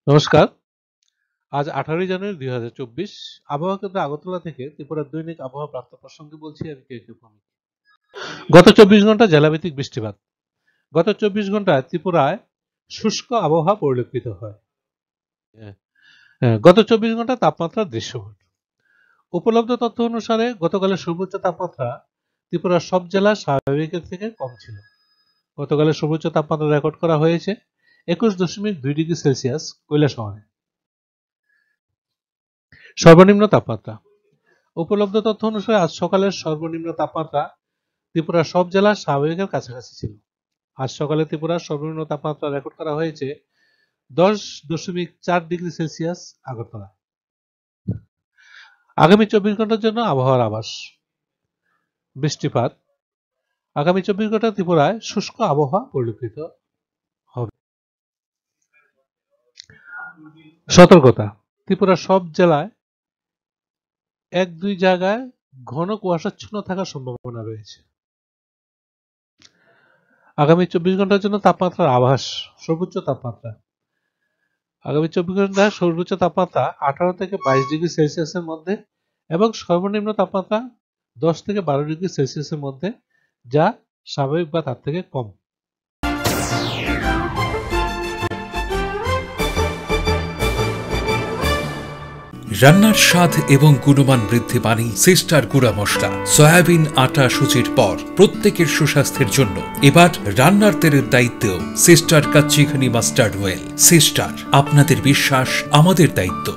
নমস্কার। আজ 18 জানুয়ারি 2024। আবহাওয়া কেন্দ্র আগরতলা থেকে ত্রিপুরার দৈনিক আবহাওয়া বার্তা প্রসঙ্গে বলছি আমি কে ভৌমিক। গত 24 ঘন্টা জেলাভিত্তিক বৃষ্টিপাত। গত 24 ঘন্টায় ত্রিপুরায় শুষ্ক আবহাওয়া পরিলক্ষিত হয়। গত 24 ঘন্টা তাপমাত্রার দৃশ্যমান। উপলব্ধ তথ্য অনুসারে গতকালের সর্বোচ্চ তাপমাত্রা ত্রিপুরার সব জেলার স্বাভাবিকের থেকে কম ছিল। গতকালের সর্বোচ্চ তাপমাত্রা রেকর্ড করা হয়েছে 21.2 ডিগ্রি সেলসিয়াস কৈলাসহরে। সর্বনিম্ন তাপমাত্রা। উপলব্ধ তথ্য অনুসারে আজ সকালের সর্বনিম্ন তাপমাত্রা ত্রিপুরার সব জেলার স্বাভাবিকের কাছাকাছি ছিল। আজ সকালে ত্রিপুরার সর্বনিম্ন তাপমাত্রা রেকর্ড করা হয়েছে 10.4 ডিগ্রি সেলসিয়াস আগরতলা। আগামী 24 ঘন্টার জন্য আবহাওয়ার আভাস। বৃষ্টিপাত। আগামী 24 ঘন্টা ত্রিপুরায় শুষ্ক আবহাওয়া পরিলক্ষিত হবে। সতর্কতা। ত্রিপুরার সব জেলায় 1-2 জায়গায় ঘন কুয়াশাচ্ছন্ন থাকার সম্ভাবনা রয়েছে। আগামী 24 ঘন্টার জন্য তাপমাত্রার আভাস। সর্বোচ্চ তাপমাত্রা। আগামী 24 ঘন্টায় সর্বোচ্চ তাপমাত্রা 18 থেকে 22 ডিগ্রি সেলসিয়াসের মধ্যে এবং সর্বনিম্ন তাপমাত্রা 10 থেকে 12 ডিগ্রি সেলসিয়াসের মধ্যে, যা স্বাভাবিক বা তার থেকে কম। রান্নার স্বাদ এবং গুণমান বৃদ্ধি পানি সিস্টার গুঁড়া মশলা। সয়াবিন আটা সুজির পর প্রত্যেকের সুস্বাস্থ্যের জন্য এবার রান্নার তেলের দায়িত্বেও sister kachi ghani mustard oil. Sister, আপনাদের বিশ্বাস আমাদের দায়িত্ব।